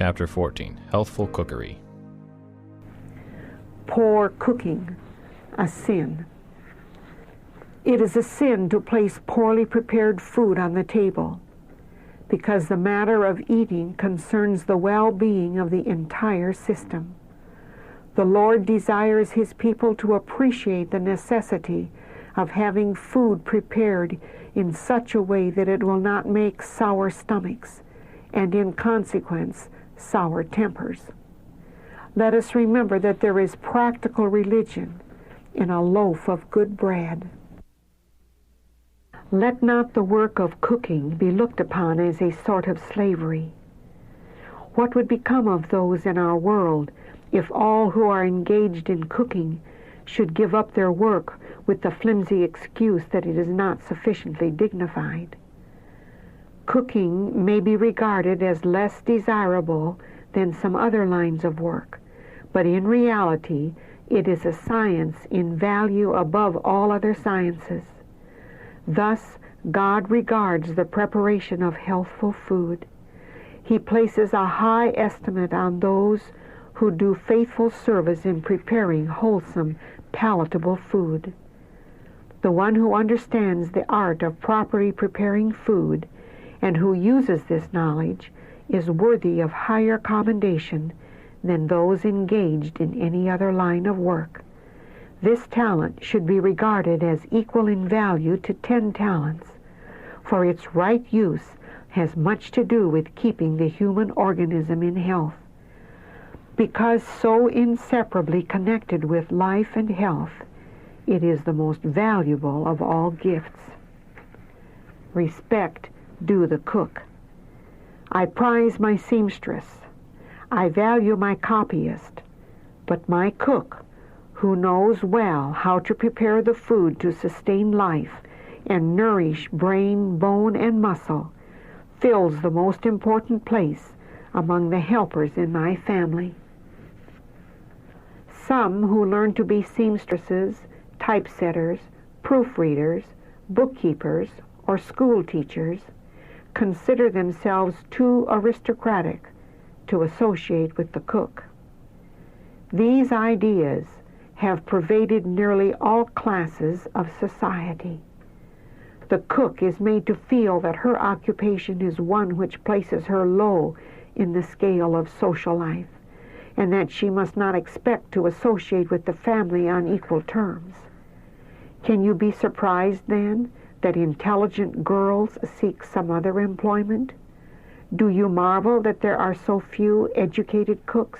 Chapter 14, Healthful Cookery. Poor cooking, a sin. It is a sin to place poorly prepared food on the table, because the matter of eating concerns the well-being of the entire system. The Lord desires His people to appreciate the necessity of having food prepared in such a way that it will not make sour stomachs, and in consequence, sour tempers. Let us remember that there is practical religion in a loaf of good bread. Let not the work of cooking be looked upon as a sort of slavery. What would become of those in our world if all who are engaged in cooking should give up their work with the flimsy excuse that it is not sufficiently dignified? Cooking may be regarded as less desirable than some other lines of work, but in reality it is a science in value above all other sciences. Thus, God regards the preparation of healthful food. He places a high estimate on those who do faithful service in preparing wholesome, palatable food. The one who understands the art of properly preparing food and who uses this knowledge is worthy of higher commendation than those engaged in any other line of work. This talent should be regarded as equal in value to 10 talents, for its right use has much to do with keeping the human organism in health. Because so inseparably connected with life and health, it is the most valuable of all gifts. Respect due the cook. I prize my seamstress. I value my copyist. But my cook, who knows well how to prepare the food to sustain life and nourish brain, bone, and muscle, fills the most important place among the helpers in my family. Some who learn to be seamstresses, typesetters, proofreaders, bookkeepers, or school teachers consider themselves too aristocratic to associate with the cook. These ideas have pervaded nearly all classes of society. The cook is made to feel that her occupation is one which places her low in the scale of social life, and that she must not expect to associate with the family on equal terms. Can you be surprised, then, that intelligent girls seek some other employment? Do you marvel that there are so few educated cooks?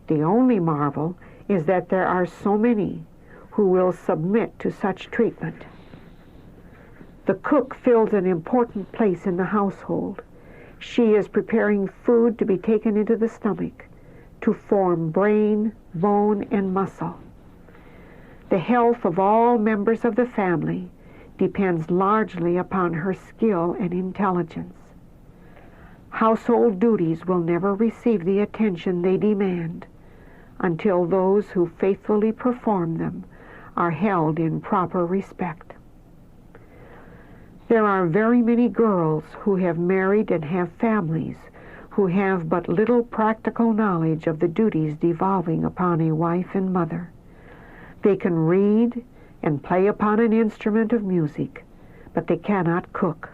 The only marvel is that there are so many who will submit to such treatment. The cook fills an important place in the household. She is preparing food to be taken into the stomach, to form brain, bone, and muscle. The health of all members of the family depends largely upon her skill and intelligence. Household duties will never receive the attention they demand until those who faithfully perform them are held in proper respect. There are very many girls who have married and have families who have but little practical knowledge of the duties devolving upon a wife and mother. They can read and play upon an instrument of music, but they cannot cook.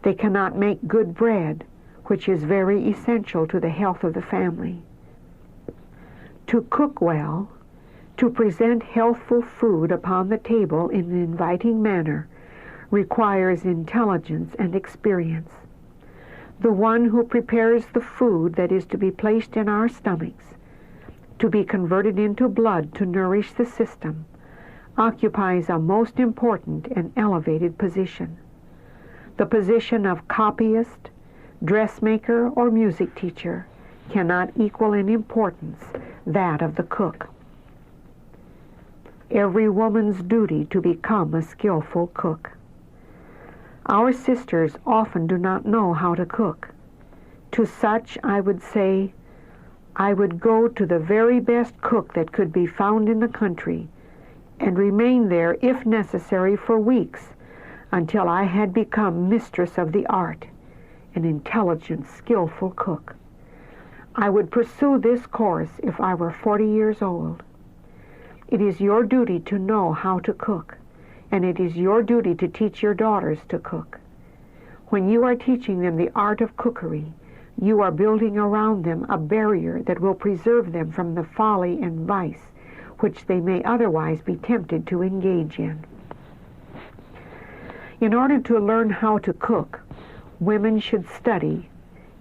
They cannot make good bread, which is very essential to the health of the family. To cook well, to present healthful food upon the table in an inviting manner, requires intelligence and experience. The one who prepares the food that is to be placed in our stomachs, to be converted into blood to nourish the system, occupies a most important and elevated position. The position of copyist, dressmaker, or music teacher cannot equal in importance that of the cook. Every woman's duty to become a skillful cook. Our sisters often do not know how to cook. To such I would say, I would go to the very best cook that could be found in the country and remain there, if necessary, for weeks until I had become mistress of the art, an intelligent, skillful cook. I would pursue this course if I were 40 years old. It is your duty to know how to cook, and it is your duty to teach your daughters to cook. When you are teaching them the art of cookery, you are building around them a barrier that will preserve them from the folly and vice which they may otherwise be tempted to engage in. In order to learn how to cook, women should study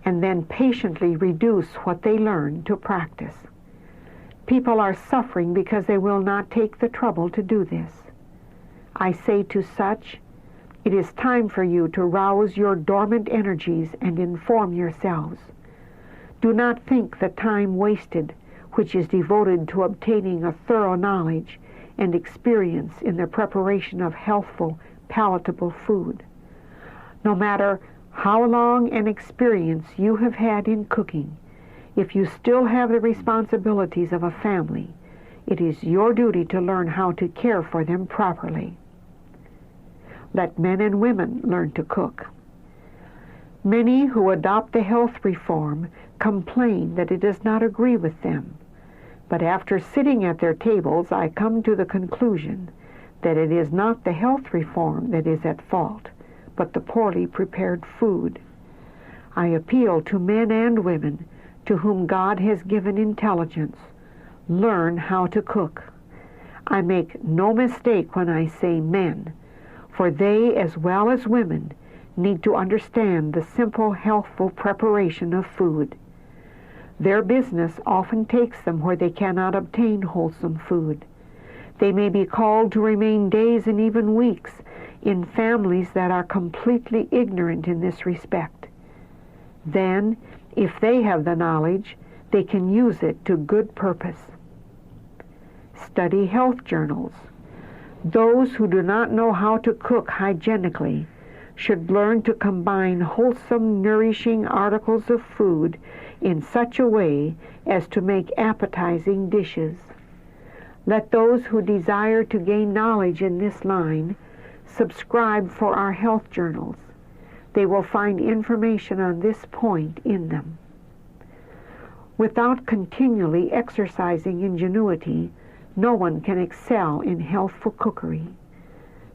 and then patiently reduce what they learn to practice. People are suffering because they will not take the trouble to do this. I say to such, it is time for you to rouse your dormant energies and inform yourselves. Do not think the time wasted which is devoted to obtaining a thorough knowledge and experience in the preparation of healthful, palatable food. No matter how long an experience you have had in cooking, if you still have the responsibilities of a family, it is your duty to learn how to care for them properly. Let men and women learn to cook. Many who adopt the health reform complain that it does not agree with them. But after sitting at their tables, I come to the conclusion that it is not the health reform that is at fault, but the poorly prepared food. I appeal to men and women to whom God has given intelligence. Learn how to cook. I make no mistake when I say men, for they, as well as women, need to understand the simple, healthful preparation of food. Their business often takes them where they cannot obtain wholesome food. They may be called to remain days and even weeks in families that are completely ignorant in this respect. Then, if they have the knowledge, they can use it to good purpose. Study health journals. Those who do not know how to cook hygienically should learn to combine wholesome, nourishing articles of food in such a way as to make appetizing dishes. Let those who desire to gain knowledge in this line subscribe for our health journals. They will find information on this point in them. Without continually exercising ingenuity, no one can excel in healthful cookery.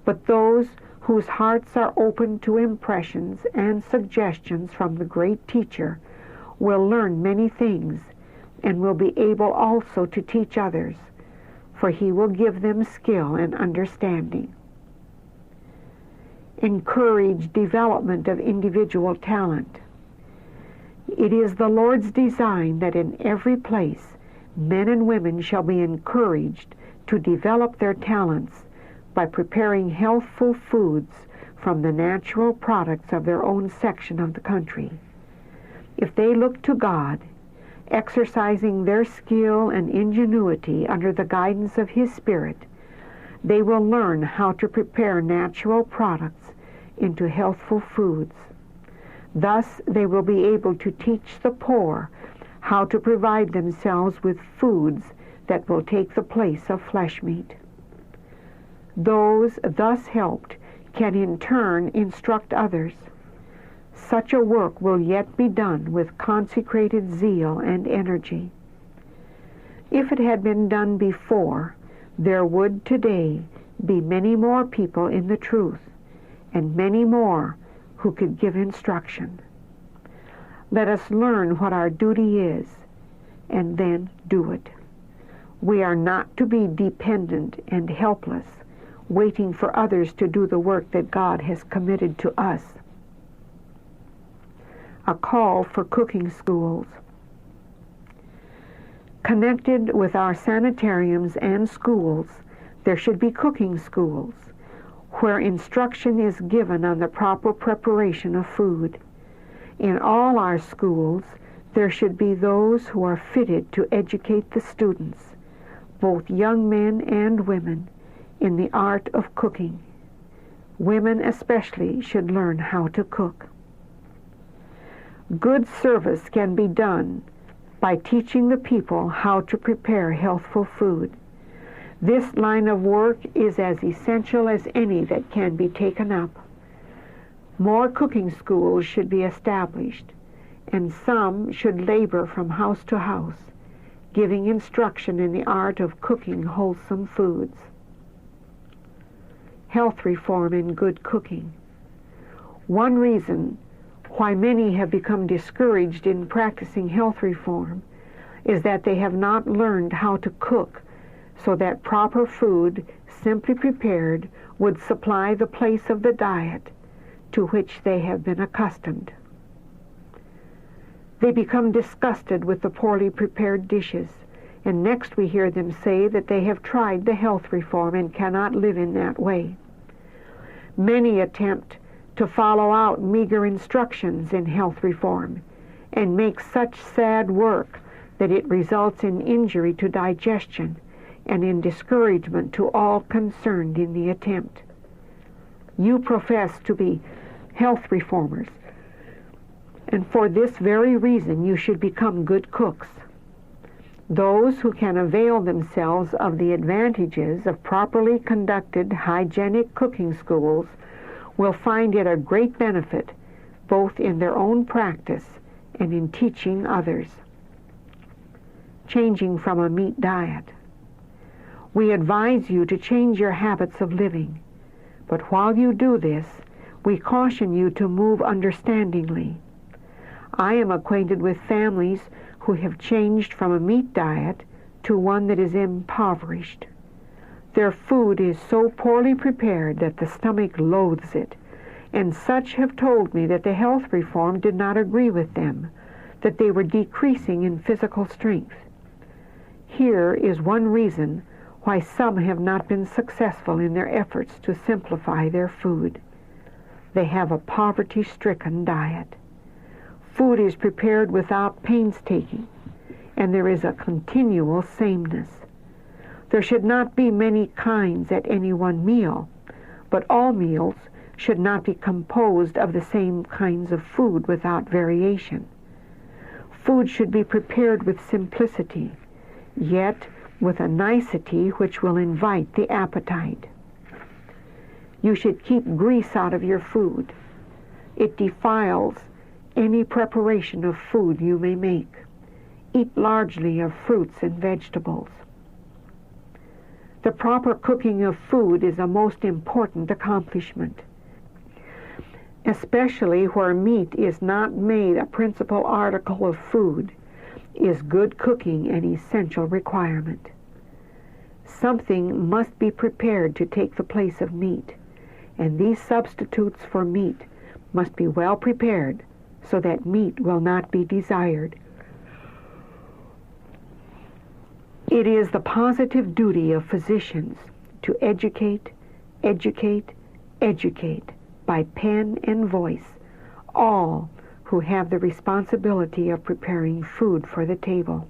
But those whose hearts are open to impressions and suggestions from the great teacher will learn many things and will be able also to teach others, for he will give them skill and understanding. Encourage development of individual talent. It is the Lord's design that in every place men and women shall be encouraged to develop their talents by preparing healthful foods from the natural products of their own section of the country. If they look to God, exercising their skill and ingenuity under the guidance of His Spirit, they will learn how to prepare natural products into healthful foods. Thus, they will be able to teach the poor how to provide themselves with foods that will take the place of flesh meat. Those thus helped can in turn instruct others. Such a work will yet be done with consecrated zeal and energy. If it had been done before, there would today be many more people in the truth, and many more who could give instruction. Let us learn what our duty is, and then do it. We are not to be dependent and helpless, waiting for others to do the work that God has committed to us. A call for cooking schools. Connected with our sanitariums and schools, there should be cooking schools, where instruction is given on the proper preparation of food. In all our schools, there should be those who are fitted to educate the students, both young men and women, in the art of cooking. Women especially should learn how to cook. Good service can be done by teaching the people how to prepare healthful food. This line of work is as essential as any that can be taken up. More cooking schools should be established, and some should labor from house to house, giving instruction in the art of cooking wholesome foods. Health reform and good cooking. One reason why many have become discouraged in practicing health reform is that they have not learned how to cook so that proper food, simply prepared, would supply the place of the diet to which they have been accustomed. They become disgusted with the poorly prepared dishes, and next we hear them say that they have tried the health reform and cannot live in that way. Many attempt to follow out meager instructions in health reform and make such sad work that it results in injury to digestion and in discouragement to all concerned in the attempt. You profess to be health reformers, and for this very reason you should become good cooks. Those who can avail themselves of the advantages of properly conducted hygienic cooking schools will find it a great benefit both in their own practice and in teaching others. Changing from a meat diet. We advise you to change your habits of living, but while you do this, we caution you to move understandingly. I am acquainted with families who have changed from a meat diet to one that is impoverished. Their food is so poorly prepared that the stomach loathes it, and such have told me that the health reform did not agree with them, that they were decreasing in physical strength. Here is one reason why some have not been successful in their efforts to simplify their food. They have a poverty-stricken diet. Food is prepared without painstaking, and there is a continual sameness. There should not be many kinds at any one meal, but all meals should not be composed of the same kinds of food without variation. Food should be prepared with simplicity, yet with a nicety which will invite the appetite. You should keep grease out of your food. It defiles any preparation of food you may make. Eat largely of fruits and vegetables. The proper cooking of food is a most important accomplishment, especially where meat is not made a principal article of food. Is good cooking an essential requirement. Something must be prepared to take the place of meat, and these substitutes for meat must be well prepared so that meat will not be desired. It is the positive duty of physicians to educate, educate, educate by pen and voice all who have the responsibility of preparing food for the table.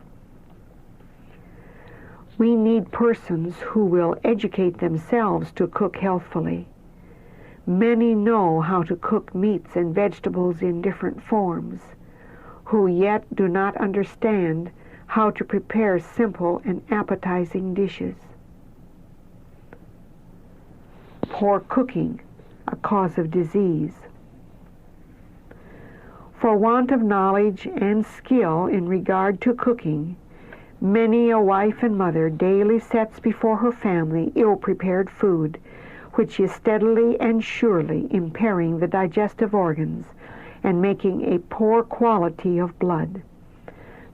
We need persons who will educate themselves to cook healthfully. Many know how to cook meats and vegetables in different forms, who yet do not understand how to prepare simple and appetizing dishes. Poor cooking, a cause of disease. For want of knowledge and skill in regard to cooking, many a wife and mother daily sets before her family ill-prepared food, which is steadily and surely impairing the digestive organs and making a poor quality of blood.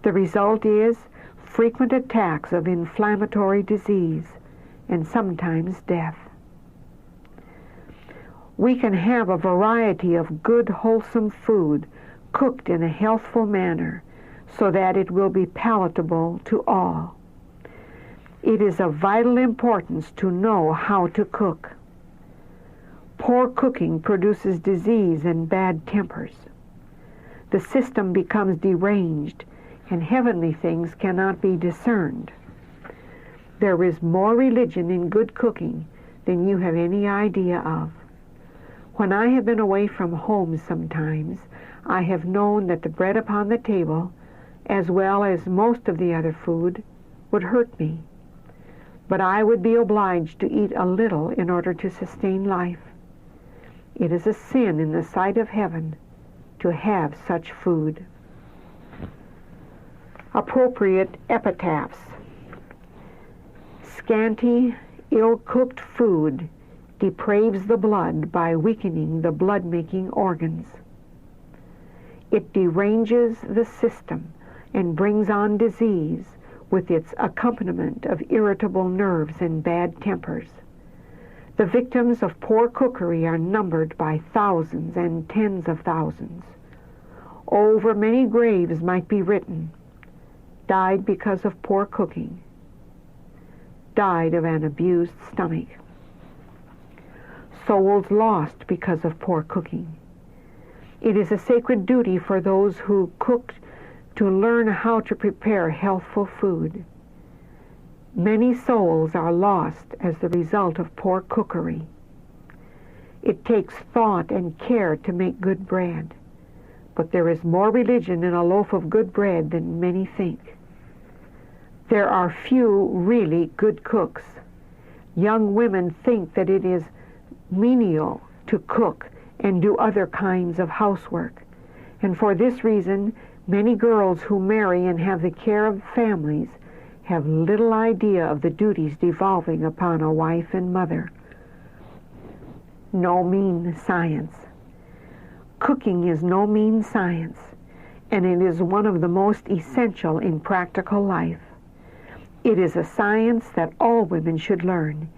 The result is frequent attacks of inflammatory disease and sometimes death. We can have a variety of good, wholesome food cooked in a healthful manner so that it will be palatable to all. It is of vital importance to know how to cook. Poor cooking produces disease and bad tempers. The system becomes deranged, and heavenly things cannot be discerned. There is more religion in good cooking than you have any idea of. When I have been away from home sometimes, I have known that the bread upon the table, as well as most of the other food, would hurt me. But I would be obliged to eat a little in order to sustain life. It is a sin in the sight of heaven to have such food. Appropriate epitaphs. Scanty, ill-cooked food depraves the blood by weakening the blood-making organs. It deranges the system and brings on disease with its accompaniment of irritable nerves and bad tempers. The victims of poor cookery are numbered by thousands and tens of thousands. Over many graves might be written, died because of poor cooking, died of an abused stomach. Souls lost because of poor cooking. It is a sacred duty for those who cook to learn how to prepare healthful food. Many souls are lost as the result of poor cookery. It takes thought and care to make good bread, but there is more religion in a loaf of good bread than many think. There are few really good cooks. Young women think that it is menial to cook and do other kinds of housework, and for this reason, many girls who marry and have the care of families have little idea of the duties devolving upon a wife and mother. No mean science. Cooking is no mean science, and it is one of the most essential in practical life. It is a science that all women should learn,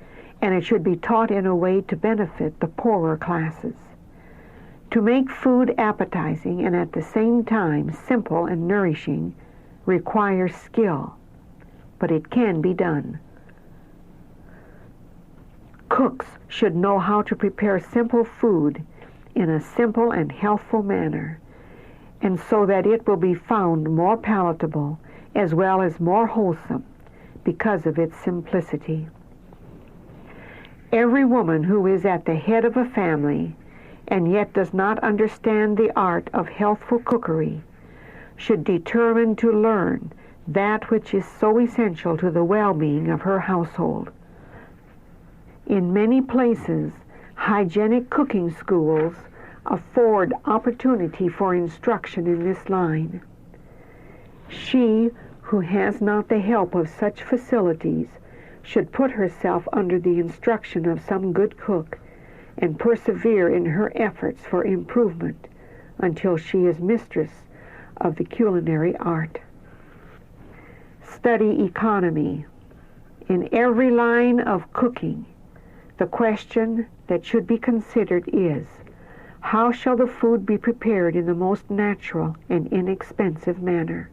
and it should be taught in a way to benefit the poorer classes. To make food appetizing and at the same time simple and nourishing requires skill, but it can be done. Cooks should know how to prepare simple food in a simple and healthful manner, and so that it will be found more palatable as well as more wholesome because of its simplicity. Every woman who is at the head of a family and yet does not understand the art of healthful cookery should determine to learn that which is so essential to the well-being of her household. In many places, hygienic cooking schools afford opportunity for instruction in this line. She who has not the help of such facilities should put herself under the instruction of some good cook and persevere in her efforts for improvement until she is mistress of the culinary art. Study economy. In every line of cooking, the question that should be considered is, how shall the food be prepared in the most natural and inexpensive manner?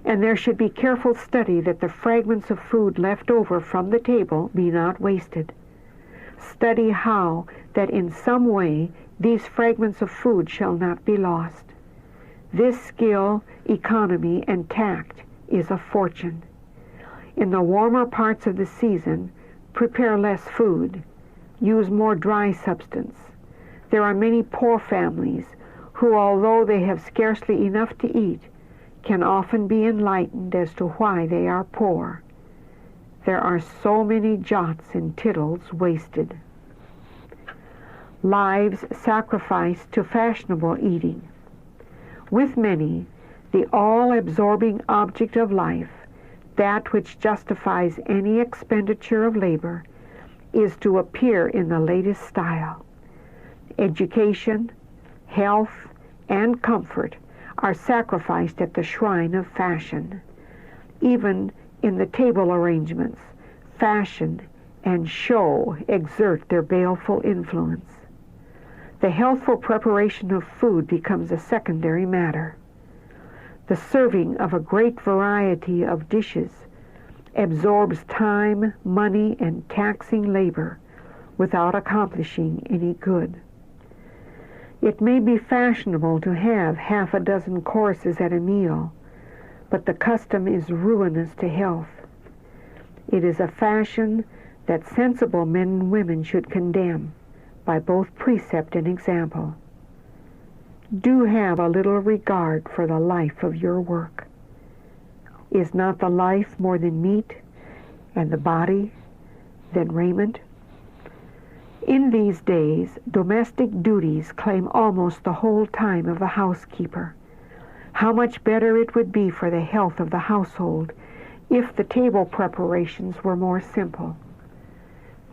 And there should be careful study that the fragments of food left over from the table be not wasted. Study how that in some way these fragments of food shall not be lost. This skill, economy, and tact is a fortune. In the warmer parts of the season, prepare less food. Use more dry substance. There are many poor families who, although they have scarcely enough to eat, can often be enlightened as to why they are poor. There are so many jots and tittles wasted. Lives sacrificed to fashionable eating. With many, the all-absorbing object of life, that which justifies any expenditure of labor, is to appear in the latest style. Education, health, and comfort are sacrificed at the shrine of fashion. Even in the table arrangements, fashion and show exert their baleful influence. The healthful preparation of food becomes a secondary matter. The serving of a great variety of dishes absorbs time, money, and taxing labor without accomplishing any good. It may be fashionable to have half a dozen courses at a meal, but the custom is ruinous to health. It is a fashion that sensible men and women should condemn by both precept and example. Do have a little regard for the life of your work. Is not the life more than meat, and the body than raiment? In these days, domestic duties claim almost the whole time of the housekeeper. How much better it would be for the health of the household if the table preparations were more simple.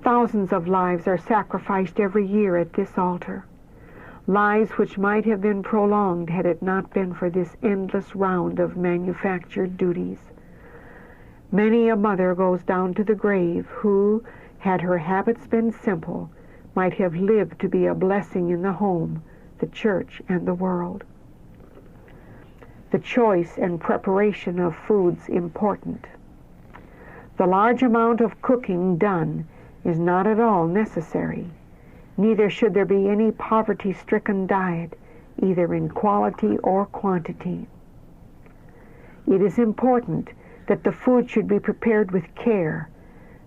Thousands of lives are sacrificed every year at this altar, lives which might have been prolonged had it not been for this endless round of manufactured duties. Many a mother goes down to the grave who, had her habits been simple, might have lived to be a blessing in the home, the church, and the world. The choice and preparation of foods important. The large amount of cooking done is not at all necessary. Neither should there be any poverty-stricken diet, either in quality or quantity. It is important that the food should be prepared with care,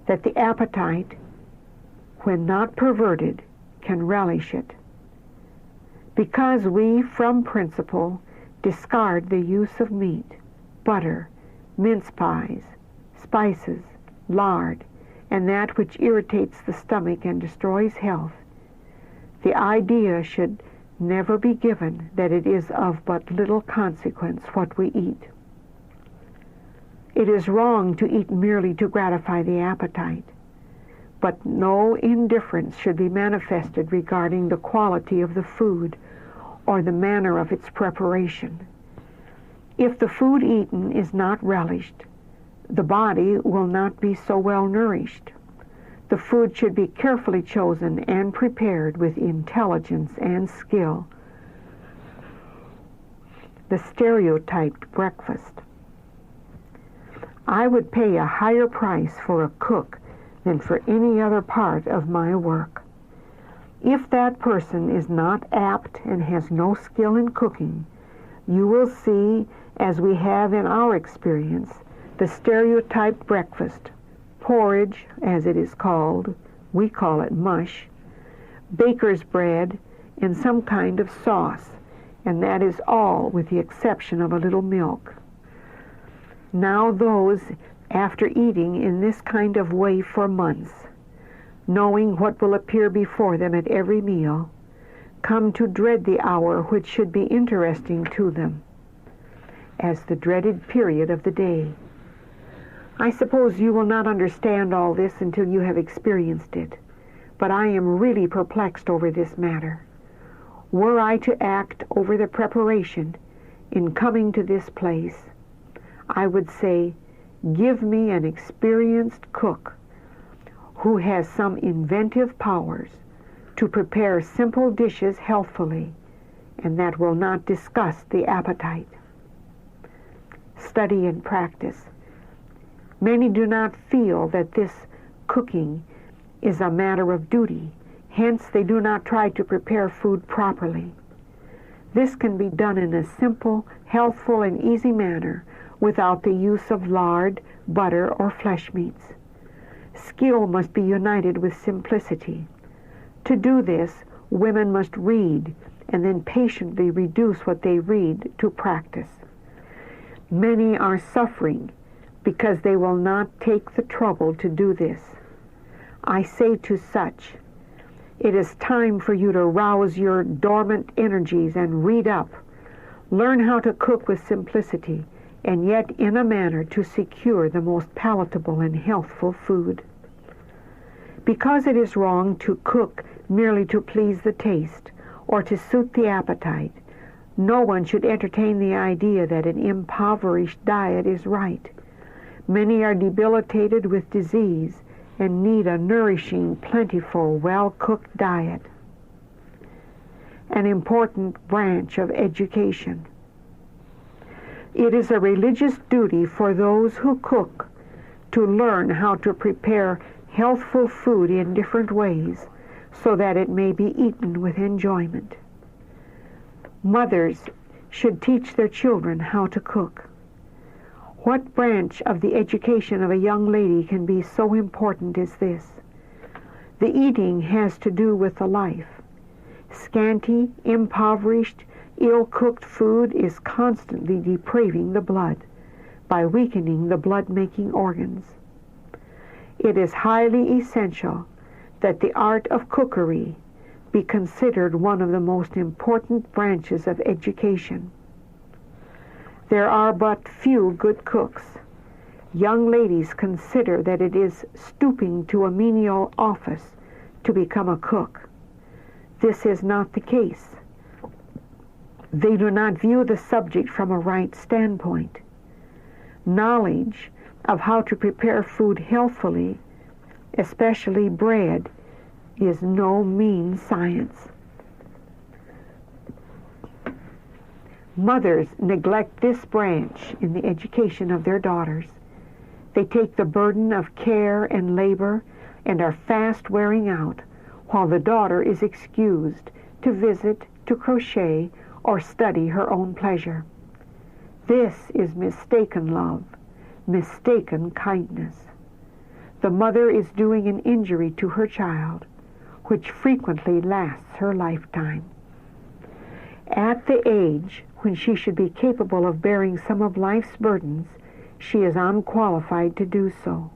that the appetite, when not perverted, can relish it. Because we, from principle, discard the use of meat, butter, mince pies, spices, lard, and that which irritates the stomach and destroys health, the idea should never be given that it is of but little consequence what we eat. It is wrong to eat merely to gratify the appetite, but no indifference should be manifested regarding the quality of the food or the manner of its preparation. If the food eaten is not relished, the body will not be so well nourished. The food should be carefully chosen and prepared with intelligence and skill. The stereotyped breakfast. I would pay a higher price for a cook than for any other part of my work. If that person is not apt and has no skill in cooking, you will see, as we have in our experience, the stereotyped breakfast, porridge, as it is called, we call it mush, baker's bread, and some kind of sauce, and that is all with the exception of a little milk. Now those, after eating in this kind of way for months, knowing what will appear before them at every meal, come to dread the hour which should be interesting to them, as the dreaded period of the day. I suppose you will not understand all this until you have experienced it, but I am really perplexed over this matter. Were I to act over the preparation in coming to this place, I would say, give me an experienced cook who has some inventive powers to prepare simple dishes healthfully, and that will not disgust the appetite. Study and practice. Many do not feel that this cooking is a matter of duty, hence they do not try to prepare food properly. This can be done in a simple, healthful, and easy manner without the use of lard, butter, or flesh meats. Skill must be united with simplicity. To do this, women must read and then patiently reduce what they read to practice. Many are suffering because they will not take the trouble to do this. I say to such, it is time for you to rouse your dormant energies and read up. Learn how to cook with simplicity, and yet in a manner to secure the most palatable and healthful food. Because it is wrong to cook merely to please the taste or to suit the appetite, no one should entertain the idea that an impoverished diet is right. Many are debilitated with disease and need a nourishing, plentiful, well-cooked diet. An important branch of education. It is a religious duty for those who cook to learn how to prepare healthful food in different ways so that it may be eaten with enjoyment. Mothers should teach their children how to cook. What branch of the education of a young lady can be so important as this? The eating has to do with the life. Scanty, impoverished, ill-cooked food is constantly depraving the blood by weakening the blood-making organs. It is highly essential that the art of cookery be considered one of the most important branches of education. There are but few good cooks. Young ladies consider that it is stooping to a menial office to become a cook. This is not the case. They do not view the subject from a right standpoint. Knowledge of how to prepare food healthfully, especially bread, is no mean science. Mothers neglect this branch in the education of their daughters. They take the burden of care and labor and are fast wearing out, while the daughter is excused to visit, to crochet, or study her own pleasure. This is mistaken love, mistaken kindness. The mother is doing an injury to her child, which frequently lasts her lifetime. At the age when she should be capable of bearing some of life's burdens, she is unqualified to do so.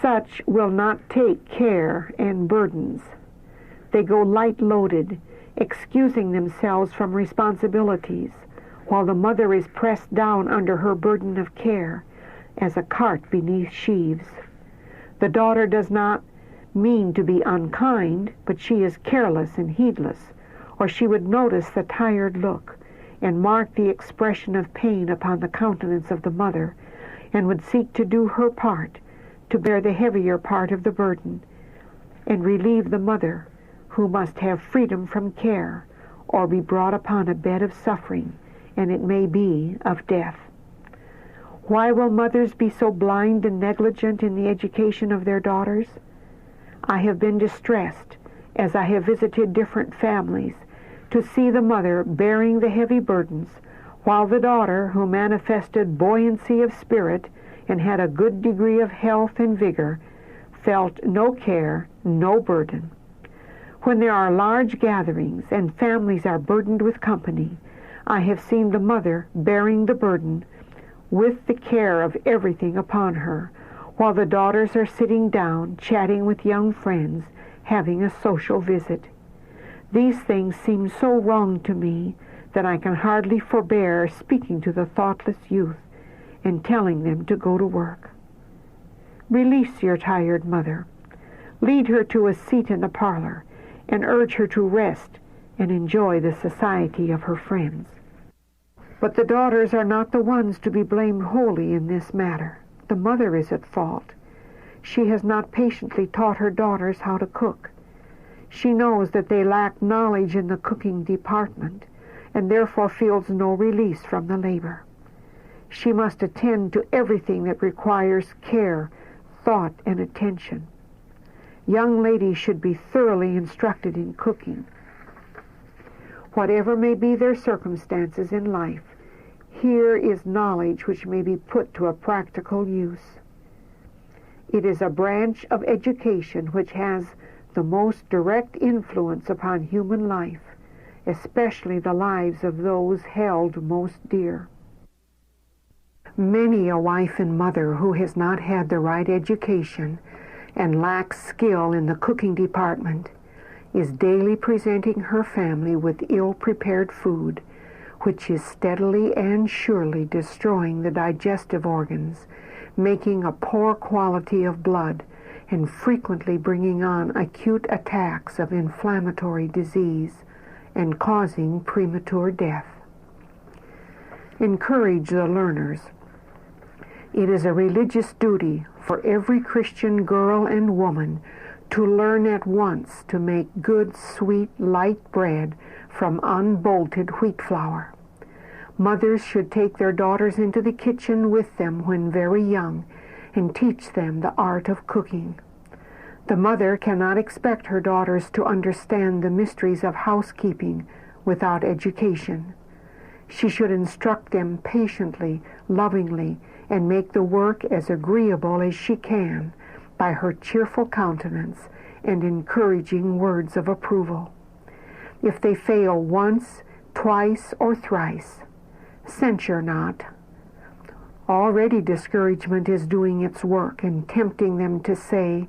Such will not take care and burdens. They go light-loaded, excusing themselves from responsibilities, while the mother is pressed down under her burden of care as a cart beneath sheaves. The daughter does not mean to be unkind, but she is careless and heedless, or she would notice the tired look and mark the expression of pain upon the countenance of the mother, and would seek to do her part, to bear the heavier part of the burden, and relieve the mother, who must have freedom from care, or be brought upon a bed of suffering, and it may be of death. Why will mothers be so blind and negligent in the education of their daughters? I have been distressed, as I have visited different families, to see the mother bearing the heavy burdens, while the daughter, who manifested buoyancy of spirit and had a good degree of health and vigor, felt no care, no burden. When there are large gatherings and families are burdened with company, I have seen the mother bearing the burden with the care of everything upon her, while the daughters are sitting down, chatting with young friends, having a social visit. These things seem so wrong to me that I can hardly forbear speaking to the thoughtless youth and telling them to go to work. Release your tired mother. Lead her to a seat in the parlor and urge her to rest and enjoy the society of her friends. But the daughters are not the ones to be blamed wholly in this matter. The mother is at fault. She has not patiently taught her daughters how to cook. She knows that they lack knowledge in the cooking department, and therefore feels no release from the labor. She must attend to everything that requires care, thought, and attention. Young ladies should be thoroughly instructed in cooking. Whatever may be their circumstances in life, here is knowledge which may be put to a practical use. It is a branch of education which has the most direct influence upon human life, especially the lives of those held most dear. Many a wife and mother who has not had the right education and lacks skill in the cooking department is daily presenting her family with ill-prepared food, which is steadily and surely destroying the digestive organs, making a poor quality of blood, and frequently bringing on acute attacks of inflammatory disease and causing premature death. Encourage the learners. It is a religious duty for every Christian girl and woman to learn at once to make good, sweet, light bread from unbolted wheat flour. Mothers should take their daughters into the kitchen with them when very young and teach them the art of cooking. The mother cannot expect her daughters to understand the mysteries of housekeeping without education. She should instruct them patiently, lovingly, and make the work as agreeable as she can by her cheerful countenance and encouraging words of approval. If they fail once, twice, or thrice, censure not. Already discouragement is doing its work and tempting them to say,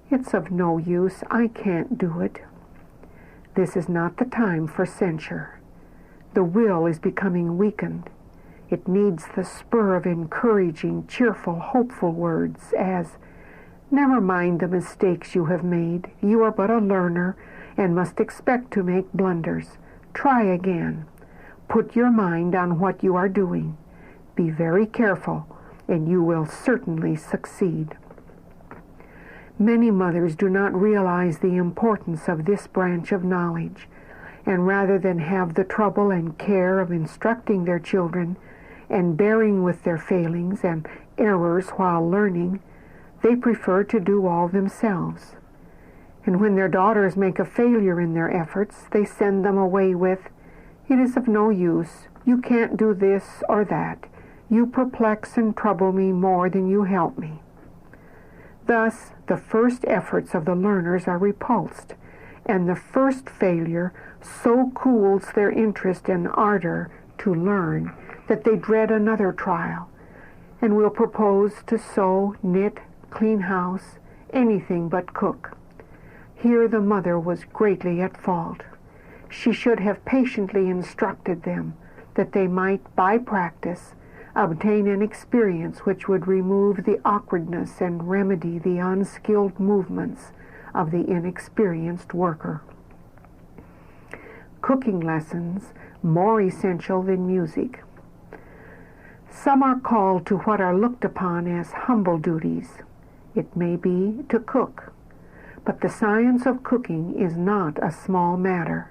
"It's of no use, I can't do it." This is not the time for censure. The will is becoming weakened. It needs the spur of encouraging, cheerful, hopeful words as, "Never mind the mistakes you have made. You are but a learner and must expect to make blunders. Try again. Put your mind on what you are doing. Be very careful, and you will certainly succeed." Many mothers do not realize the importance of this branch of knowledge, and rather than have the trouble and care of instructing their children and bearing with their failings and errors while learning, they prefer to do all themselves. And when their daughters make a failure in their efforts, they send them away with, "It is of no use. You can't do this or that. You perplex and trouble me more than you help me." Thus, the first efforts of the learners are repulsed, and the first failure so cools their interest and ardor to learn that they dread another trial, and will propose to sew, knit, clean house, anything but cook. Here the mother was greatly at fault. She should have patiently instructed them that they might, by practice, obtain an experience which would remove the awkwardness and remedy the unskilled movements of the inexperienced worker. Cooking lessons more essential than music. Some are called to what are looked upon as humble duties. It may be to cook, but the science of cooking is not a small matter.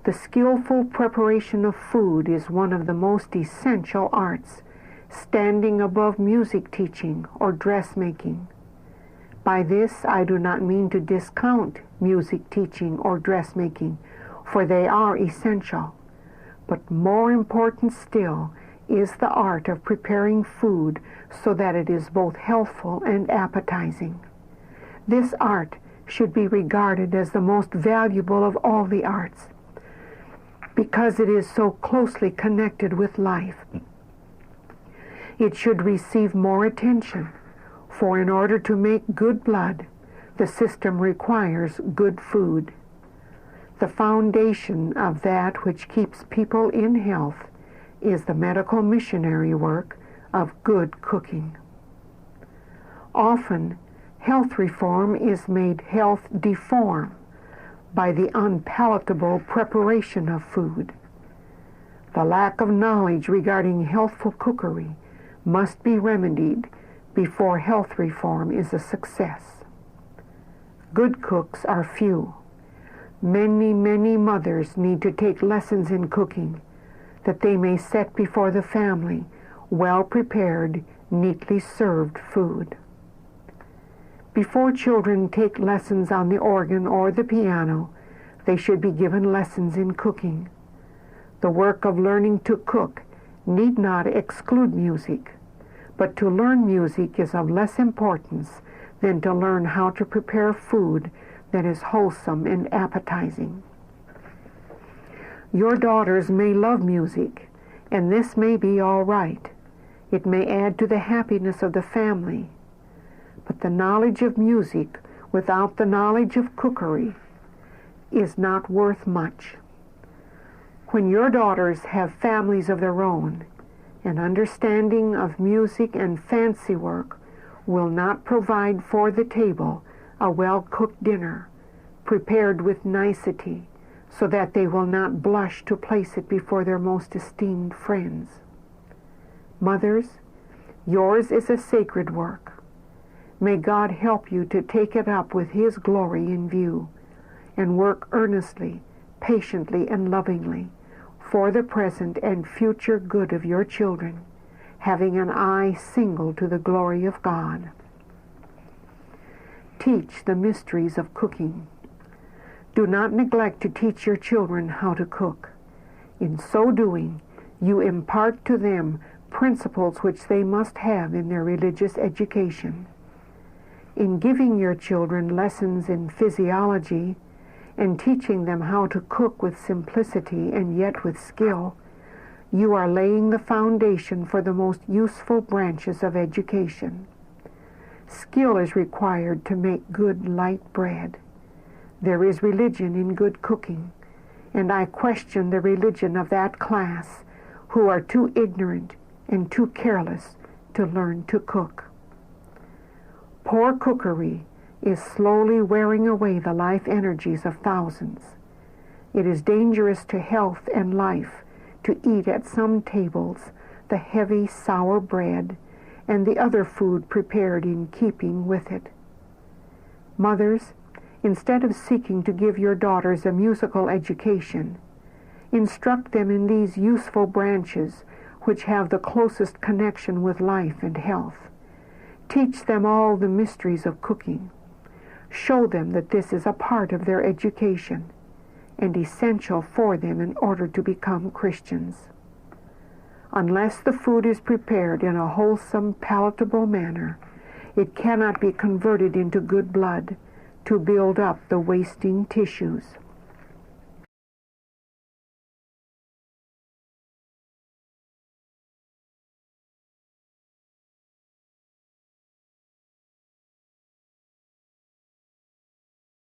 The skillful preparation of food is one of the most essential arts, standing above music teaching or dressmaking. By this I do not mean to discount music teaching or dressmaking, for they are essential. But more important still is the art of preparing food so that it is both healthful and appetizing. This art should be regarded as the most valuable of all the arts, because it is so closely connected with life. It should receive more attention, for in order to make good blood, the system requires good food. The foundation of that which keeps people in health is the medical missionary work of good cooking. Often, health reform is made health deform by the unpalatable preparation of food. The lack of knowledge regarding healthful cookery must be remedied before health reform is a success. Good cooks are few. Many, many mothers need to take lessons in cooking, that they may set before the family well-prepared, neatly served food. Before children take lessons on the organ or the piano, they should be given lessons in cooking. The work of learning to cook need not exclude music, but to learn music is of less importance than to learn how to prepare food that is wholesome and appetizing. Your daughters may love music, and this may be all right. It may add to the happiness of the family. But the knowledge of music without the knowledge of cookery is not worth much. When your daughters have families of their own, an understanding of music and fancy work will not provide for the table a well-cooked dinner, prepared with nicety, so that they will not blush to place it before their most esteemed friends. Mothers, yours is a sacred work. May God help you to take it up with His glory in view, and work earnestly, patiently, and lovingly for the present and future good of your children, having an eye single to the glory of God. Teach the mysteries of cooking. Do not neglect to teach your children how to cook. In so doing, you impart to them principles which they must have in their religious education. In giving your children lessons in physiology and teaching them how to cook with simplicity and yet with skill, you are laying the foundation for the most useful branches of education. Skill is required to make good light bread. There is religion in good cooking, and I question the religion of that class who are too ignorant and too careless to learn to cook. Poor cookery is slowly wearing away the life energies of thousands. It is dangerous to health and life to eat at some tables the heavy, sour bread and the other food prepared in keeping with it. Mothers, instead of seeking to give your daughters a musical education, instruct them in these useful branches which have the closest connection with life and health. Teach them all the mysteries of cooking. Show them that this is a part of their education and essential for them in order to become Christians. Unless the food is prepared in a wholesome, palatable manner, it cannot be converted into good blood to build up the wasting tissues.